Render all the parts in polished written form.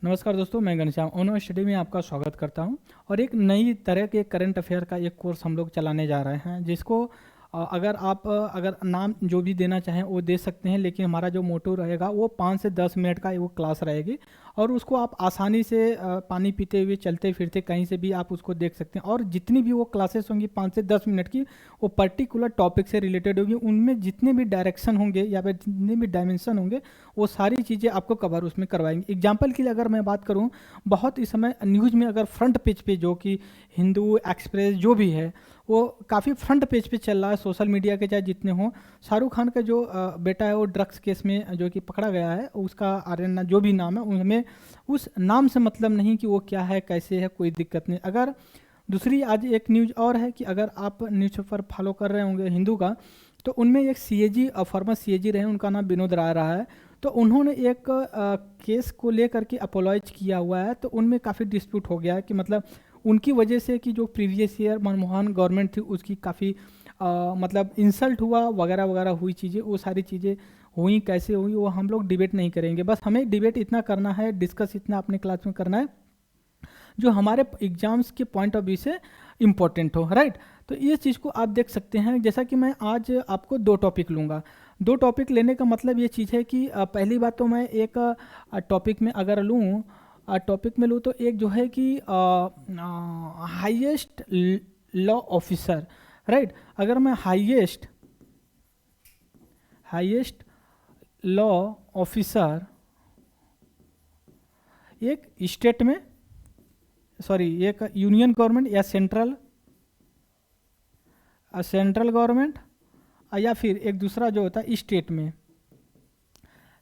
नमस्कार दोस्तों, मैं घनश्याम ओनो स्टडी में आपका स्वागत करता हूं। और एक नई तरह के करंट अफेयर का एक कोर्स हम लोग चलाने जा रहे हैं, जिसको अगर नाम जो भी देना चाहें वो दे सकते हैं, लेकिन हमारा जो मोटो रहेगा वो 5 से 10 मिनट का वो क्लास रहेगी। और उसको आप आसानी से पानी पीते हुए, चलते फिरते कहीं से भी आप उसको देख सकते हैं। और जितनी भी वो क्लासेस होंगी 5 से 10 मिनट की, वो पर्टिकुलर टॉपिक से रिलेटेड होगी। उनमें जितने भी डायरेक्शन होंगे या फिर जितने भी डायमेंशन होंगे, वो सारी चीज़ें आपको कवर उसमें करवाएंगे। एग्जाम्पल के लिए अगर मैं बात करूं, बहुत इस समय न्यूज़ में अगर फ्रंट पेज पे जो कि हिंदू एक्सप्रेस जो भी है, वो काफ़ी फ्रंट पेज पे चल रहा है। सोशल मीडिया के चाहे जितने हों, शाहरुख खान का जो बेटा है वो ड्रग्स केस में जो कि पकड़ा गया है, उसका आर्यन जो भी नाम है, उनमें उस नाम से मतलब नहीं कि वो क्या है कैसे है, कोई दिक्कत नहीं। अगर दूसरी आज एक न्यूज़ और है कि अगर आप न्यूज़पेपर फॉलो कर रहे होंगे हिंदू का, तो उनमें एक सीएजी फॉर्मर सीएजी रहे, उनका नाम विनोद राय रहा है। तो उन्होंने एक केस को लेकर के अपोलॉइज किया हुआ है। तो उनमें काफ़ी डिस्प्यूट हो गया है कि मतलब उनकी वजह से कि जो प्रीवियस ईयर मनमोहन गवर्नमेंट थी उसकी काफ़ी मतलब इंसल्ट हुआ वगैरह वगैरह हुई चीज़ें, वो सारी चीज़ें हुई कैसे हुई वो हम लोग डिबेट नहीं करेंगे। बस हमें डिबेट इतना करना है, डिस्कस इतना अपने क्लास में करना है जो हमारे एग्जाम्स के पॉइंट ऑफ व्यू से इम्पोर्टेंट हो, राइट। तो ये चीज़ को आप देख सकते हैं। जैसा कि मैं आज आपको 2 टॉपिक लूँगा। 2 टॉपिक लेने का मतलब ये चीज़ है कि पहली बात तो मैं एक टॉपिक में अगर लूँ, टॉपिक में लूँ तो एक जो है कि हाईएस्ट लॉ ऑफिसर, राइट। अगर मैं हाईएस्ट लॉ ऑफिसर एक स्टेट में, सॉरी एक यूनियन गवर्नमेंट या सेंट्रल गवर्नमेंट, या फिर एक दूसरा जो होता है स्टेट में,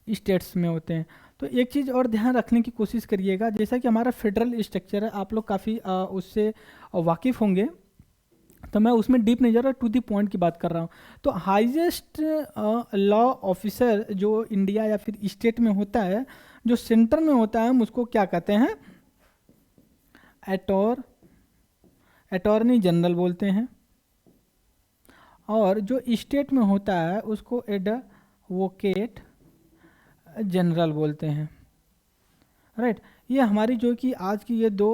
स्टेट्स में होते हैं। तो एक चीज़ और ध्यान रखने की कोशिश करिएगा, जैसा कि हमारा फेडरल स्ट्रक्चर है, आप लोग काफ़ी उससे वाकिफ़ होंगे, तो मैं उसमें डीप नहीं जा रहा, टू दी पॉइंट की बात कर रहा हूँ। तो हाईएस्ट लॉ ऑफिसर जो इंडिया या फिर स्टेट में होता है, जो सेंटर में होता है, हम उसको क्या कहते हैं? अटॉर्नी जनरल बोलते हैं। और जो स्टेट में होता है उसको एडवोकेट जनरल बोलते हैं, राइट। ये हमारी जो कि आज की ये 2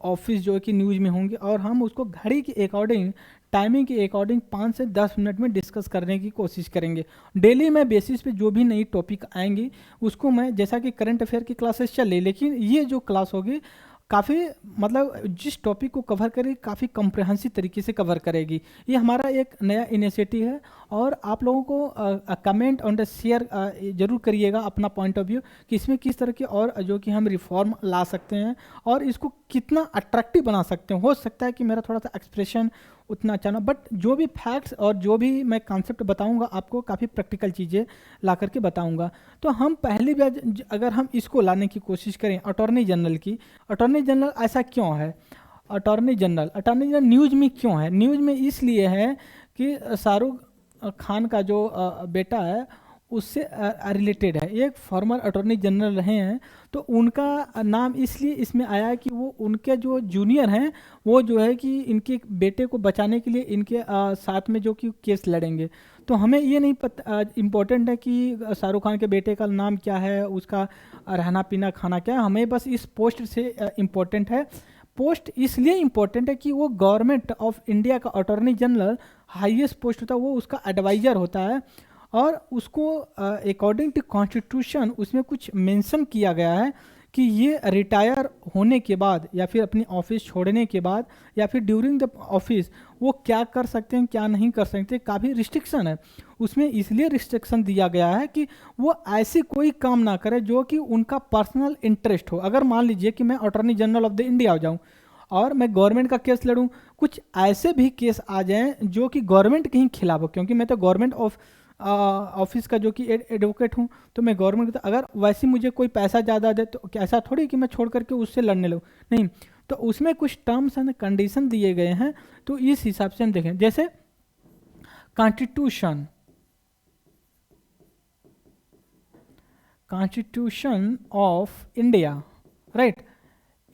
ऑफिस जो कि न्यूज़ में होंगे, और हम उसको घड़ी के अकॉर्डिंग, टाइमिंग के अकॉर्डिंग 5 से 10 मिनट में डिस्कस करने की कोशिश करेंगे। डेली में बेसिस पे जो भी नई टॉपिक आएंगी उसको मैं, जैसा कि करंट अफेयर की क्लासेस चले, लेकिन ये जो क्लास होगी काफ़ी मतलब जिस टॉपिक को कवर करेगी काफ़ी कम्प्रहेंसिव तरीके से कवर करेगी। ये हमारा एक नया इनिशिएटिव है। और आप लोगों को कमेंट और शेयर जरूर करिएगा अपना पॉइंट ऑफ व्यू कि इसमें किस तरह के और जो कि हम रिफॉर्म ला सकते हैं और इसको कितना अट्रैक्टिव बना सकते हैं। हो सकता है कि मेरा थोड़ा सा एक्सप्रेशन उतना अच्छा ना, बट जो भी फैक्ट्स और जो भी मैं कॉन्सेप्ट बताऊंगा आपको काफ़ी प्रैक्टिकल चीज़ें ला करके बताऊंगा। तो हम पहली बार अगर हम इसको लाने की कोशिश करें अटॉर्नी जनरल की, अटॉर्नी जनरल ऐसा क्यों है? अटॉर्नी जनरल न्यूज़ में क्यों है? न्यूज़ में इसलिए है कि शाहरुख खान का जो बेटा है उससे रिलेटेड है, एक फॉर्मर अटॉर्नी जनरल रहे हैं। तो उनका नाम इसलिए इसमें आया है कि वो उनके जो जूनियर हैं वो जो है कि इनके बेटे को बचाने के लिए इनके साथ में जो कि केस लड़ेंगे। तो हमें ये नहीं पता, इम्पोर्टेंट है कि शाहरुख खान के बेटे का नाम क्या है, उसका रहना पीना खाना क्या है, हमें बस इस पोस्ट से इम्पोर्टेंट है। पोस्ट इसलिए इम्पोर्टेंट है कि वो गवर्नमेंट ऑफ इंडिया का अटॉर्नी जनरल हाईएस्ट पोस्ट होता है, वो उसका एडवाइज़र होता है। और उसको अकॉर्डिंग टू कॉन्स्टिट्यूशन उसमें कुछ मेंशन किया गया है कि ये रिटायर होने के बाद या फिर अपनी ऑफिस छोड़ने के बाद या फिर ड्यूरिंग द ऑफिस वो क्या कर सकते हैं क्या नहीं कर सकते, काफ़ी रिस्ट्रिक्शन है उसमें। इसलिए रिस्ट्रिक्शन दिया गया है कि वो ऐसे कोई काम ना करे जो कि उनका पर्सनल इंटरेस्ट हो। अगर मान लीजिए कि मैं attorney general of the India हो जाऊँ और मैं गवर्नमेंट का केस लड़ूँ, कुछ ऐसे भी केस आ जाएं जो कि गवर्नमेंट के ही खिलाफ हो, क्योंकि मैं तो गवर्नमेंट ऑफिस का जो कि एडवोकेट हूँ, तो मैं गवर्नमेंट, अगर वैसे मुझे कोई पैसा ज़्यादा दे तो ऐसा थोड़ी कि मैं छोड़ करके उससे लड़ने लगूँ, नहीं। तो उसमें कुछ टर्म्स एंड कंडीशन दिए गए हैं। तो इस हिसाब से हम देखें, जैसे constitution of India, right,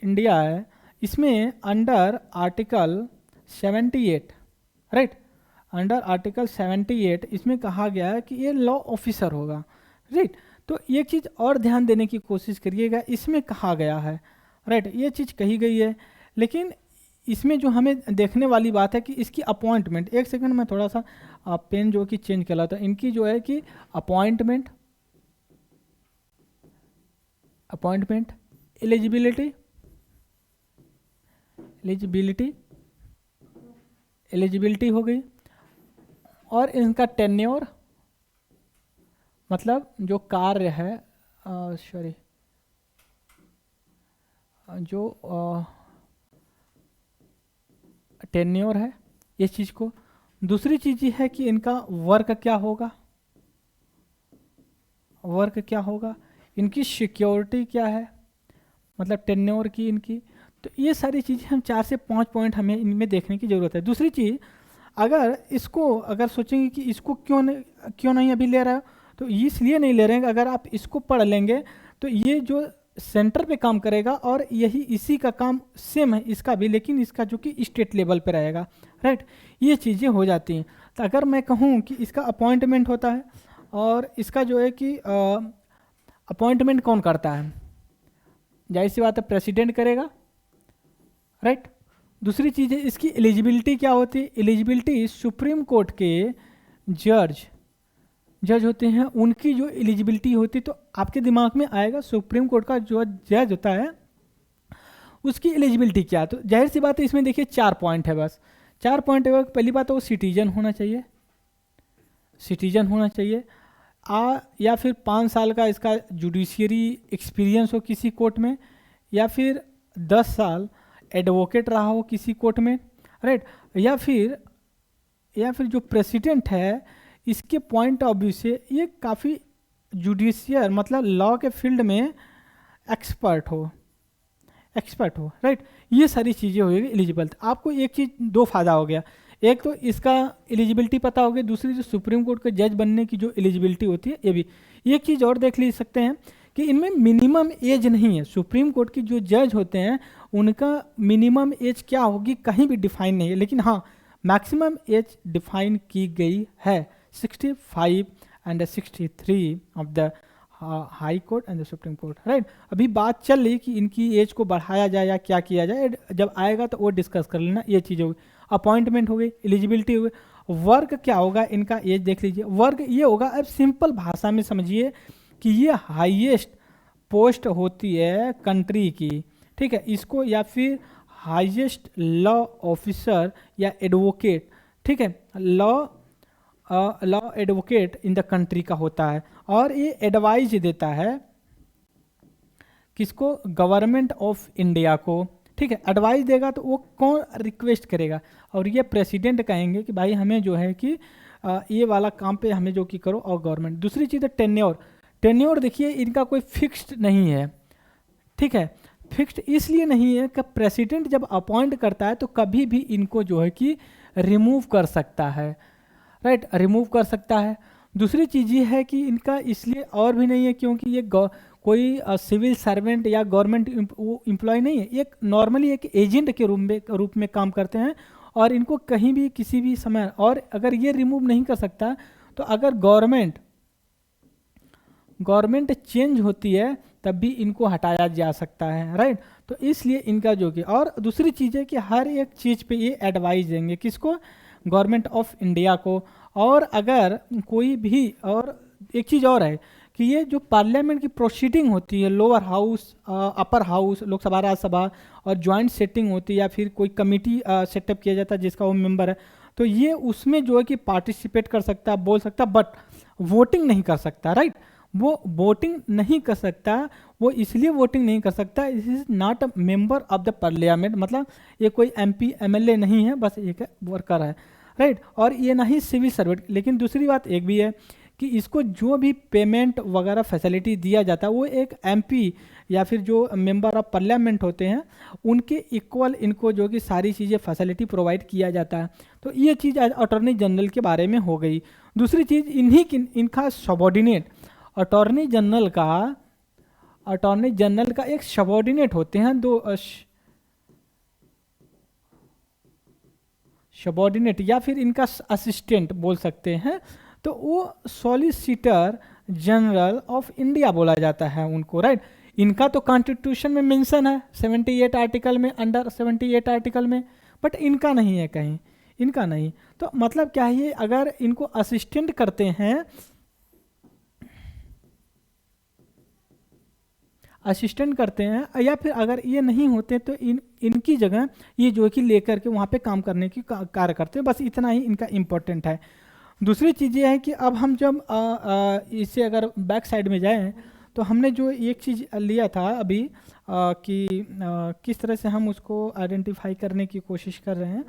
India है, इसमें under article 78, right, under article 78 इसमें कहा गया है कि ये लॉ ऑफिसर होगा, राइट। तो ये चीज़ और ध्यान देने की कोशिश करिएगा, इसमें कहा गया है, राइट, ये चीज़ कही गई है, लेकिन इसमें जो हमें देखने वाली बात है कि इसकी अपॉइंटमेंट, एक सेकंड में थोड़ा सा पेन जो कि चेंज कर था, इनकी जो है कि अपॉइंटमेंट, एलिजिबिलिटी, एलिजिबिलिटी हो गई, और इनका टेन्योर मतलब जो कार्य है, सॉरी जो टेन्योर है इस चीज़ को। दूसरी चीज़ ये है कि इनका वर्क क्या होगा, इनकी सिक्योरिटी क्या है, मतलब टेन्योर की इनकी। तो ये सारी चीज़ें हम 4 से 5 पॉइंट हमें इनमें देखने की ज़रूरत है। दूसरी चीज़, अगर सोचेंगे कि इसको क्यों नहीं अभी ले रहा है, तो इसलिए नहीं ले रहे हैं, अगर आप इसको पढ़ लेंगे तो ये जो सेंटर पे काम करेगा और यही इसी का काम सेम है इसका भी, लेकिन इसका जो कि स्टेट लेवल पे रहेगा, राइट, ये चीज़ें हो जाती हैं। तो अगर मैं कहूँ कि इसका अपॉइंटमेंट होता है, और इसका जो है कि अपॉइंटमेंट कौन करता है, जाहिर सी बात है प्रेसिडेंट करेगा, राइट। दूसरी चीज़ है इसकी एलिजिबिलिटी क्या होती है, एलिजिबिलिटी सुप्रीम कोर्ट के जज होते हैं, उनकी जो एलिजिबिलिटी होती है, तो आपके दिमाग में आएगा सुप्रीम कोर्ट का जो जज होता है उसकी एलिजिबिलिटी क्या है। तो जाहिर सी बात है इसमें देखिए 4 पॉइंट है, बस 4 पॉइंट है। पहली बात है वो सिटीजन होना चाहिए, या फिर 5 साल का इसका जुडिशियरी एक्सपीरियंस हो किसी कोर्ट में, या फिर 10 साल एडवोकेट रहा हो किसी कोर्ट में, राइट, या फिर जो प्रेसिडेंट है इसके पॉइंट ऑफ व्यू से ये काफ़ी जुडिशियल मतलब लॉ के फील्ड में एक्सपर्ट हो, राइट। ये सारी चीज़ें होगी एलिजिबल। आपको एक चीज़, 2 फायदा हो गया, एक तो इसका एलिजिबिलिटी पता हो गई, दूसरी जो सुप्रीम कोर्ट के जज बनने की जो एलिजिबिलिटी होती है ये भी। एक चीज़ और देख ले सकते हैं कि इनमें मिनिमम एज नहीं है, सुप्रीम कोर्ट की जो जज होते हैं उनका मिनिमम एज क्या होगी कहीं भी डिफाइन नहीं है, लेकिन हाँ मैक्सिमम एज डिफाइन की गई है, 65 and 63 of the high court and the supreme court, right. अभी बात चल रही कि इनकी एज को बढ़ाया जाए या क्या किया जाए, जब आएगा तो वो डिस्कस कर लेना। ये चीज़ होगी, अपॉइंटमेंट हो गई, एलिजिबिलिटी हो गई, वर्क क्या होगा, इनका एज देख लीजिए। वर्क ये होगा, अब सिंपल भाषा में समझिए कि ये हाईएस्ट पोस्ट होती है कंट्री की, ठीक है, इसको, या फिर हाईएस्ट लॉ ऑफिसर या एडवोकेट, ठीक है, law advocate in the country का होता है, और ये एडवाइज देता है किसको, गवर्नमेंट ऑफ इंडिया को, ठीक है। एडवाइस देगा तो वो कौन रिक्वेस्ट करेगा, और ये प्रेसिडेंट कहेंगे कि भाई हमें जो है कि ये वाला काम पे हमें जो कि करो, और गवर्नमेंट। दूसरी चीज़ है टेन्योर देखिए इनका कोई फिक्स्ड नहीं है, ठीक है। फिक्स्ड इसलिए नहीं है कि प्रेसिडेंट जब अपॉइंट करता है तो कभी भी इनको जो है कि रिमूव कर सकता है, राइट, रिमूव कर सकता है। दूसरी चीज़ ये है कि इनका इसलिए और भी नहीं है क्योंकि ये कोई सिविल सर्वेंट या गवर्नमेंट एम्प्लॉय नहीं है, एक नॉर्मली एक एजेंट के रूप में काम करते हैं, और इनको कहीं भी किसी भी समय, और अगर ये रिमूव नहीं कर सकता तो अगर गवर्नमेंट चेंज होती है तब भी इनको हटाया जा सकता है, राइट। तो इसलिए इनका जो कि, और दूसरी चीज़ है कि हर एक चीज़ पे ये एडवाइस देंगे किसको, गवर्नमेंट ऑफ इंडिया को। और अगर कोई भी, और एक चीज़ और है कि ये जो पार्लियामेंट की प्रोसीडिंग होती है, lower house, upper house, Lok Sabha Rajya Sabha, और ज्वाइंट सेटिंग होती है, या फिर कोई कमेटी सेटअप किया जाता है जिसका वो मेंबर है, तो ये उसमें जो है कि पार्टिसिपेट कर सकता है, बोल सकता, बट वोटिंग नहीं कर सकता, राइट। वो वोटिंग नहीं कर सकता, वो इसलिए वोटिंग नहीं कर सकता, it is not a member of the parliament, मतलब ये कोई MP MLA नहीं है, बस एक वर्कर है, राइट। और ये ना ही सिविल सर्वेंट। लेकिन दूसरी बात एक भी है कि इसको जो भी पेमेंट वगैरह फैसिलिटी दिया जाता है वो एक MP या फिर जो मेंबर ऑफ पार्लियामेंट होते हैं उनके इक्वल इनको जो कि सारी चीज़ें फैसिलिटी प्रोवाइड किया जाता है। तो ये चीज़ अटॉर्नी जनरल के बारे में हो गई। दूसरी चीज़ इनका सबॉर्डिनेट, अटॉर्नी जनरल का एक सबॉर्डिनेट होते हैं, दो सबॉर्डिनेट या फिर इनका असिस्टेंट बोल सकते हैं। तो वो सॉलिसिटर जनरल ऑफ इंडिया बोला जाता है उनको, राइट। इनका तो कॉन्स्टिट्यूशन में मेंशन है 78 आर्टिकल में, अंडर 78 आर्टिकल में, बट इनका नहीं है कहीं, इनका नहीं। तो मतलब क्या है, ये अगर इनको असिस्टेंट करते हैं, असिस्टेंट करते हैं, या फिर अगर ये नहीं होते तो इनकी जगह ये जो है कि लेकर के वहाँ पे काम करने की कार्य करते हैं। बस इतना ही इनका इम्पोर्टेंट है। दूसरी चीज़ ये है कि अब हम जब इससे अगर बैक साइड में जाएं, तो हमने जो एक चीज़ लिया था अभी कि किस तरह से हम उसको आइडेंटिफाई करने की कोशिश कर रहे हैं,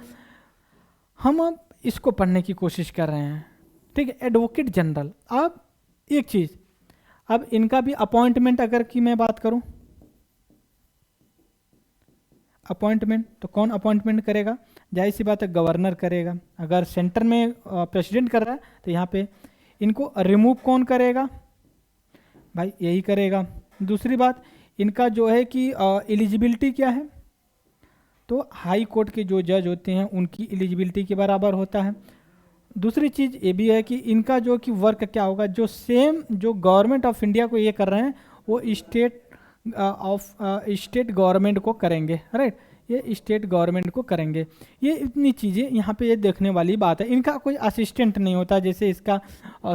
हम अब इसको पढ़ने की कोशिश कर रहे हैं, ठीक है। एडवोकेट जनरल, अब एक चीज़, अब इनका भी अपॉइंटमेंट अगर की मैं बात करूं, अपॉइंटमेंट तो कौन अपॉइंटमेंट करेगा, जाहिर सी बात है गवर्नर करेगा। अगर सेंटर में प्रेसिडेंट कर रहा है तो यहाँ पे इनको रिमूव कौन करेगा, भाई यही करेगा। दूसरी बात, इनका जो है कि एलिजिबिलिटी क्या है, तो हाई कोर्ट के जो जज होते हैं उनकी एलिजिबिलिटी के बराबर होता है। दूसरी चीज़ ये भी है कि इनका जो कि वर्क क्या होगा, जो सेम जो गवर्नमेंट ऑफ इंडिया को ये कर रहे हैं वो स्टेट गवर्नमेंट को करेंगे, राइट, ये स्टेट गवर्नमेंट को करेंगे। ये इतनी चीज़ें यहाँ पे ये देखने वाली बात है। इनका कोई असिस्टेंट नहीं होता, जैसे इसका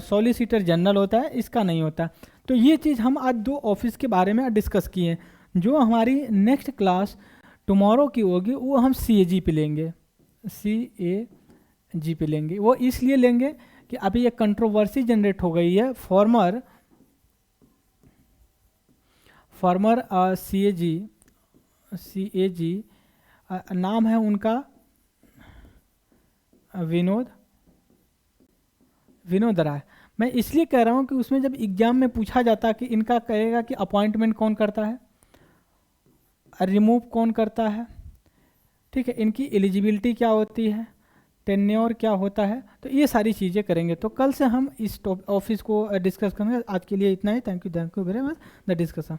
सॉलिसिटर जनरल होता है, इसका नहीं होता। तो ये चीज़ हम आज दो ऑफिस के बारे में डिस्कस किए हैं। जो हमारी नेक्स्ट क्लास टुमारो की होगी वो हम CAG पे लेंगे, CAG पे लेंगे। वो इसलिए लेंगे कि अभी ये कंट्रोवर्सी जनरेट हो गई है। फॉर्मर CAG नाम है उनका विनोद राय। मैं इसलिए कह रहा हूँ कि उसमें जब एग्जाम में पूछा जाता कि इनका कहेगा कि अपॉइंटमेंट कौन करता है, रिमूव कौन करता है, ठीक है, इनकी एलिजिबिलिटी क्या होती है, टेन्योर क्या होता है, तो ये सारी चीज़ें करेंगे। तो कल से हम इस ऑफिस को डिस्कस करेंगे। आज के लिए इतना ही। Thank you very much the discussion.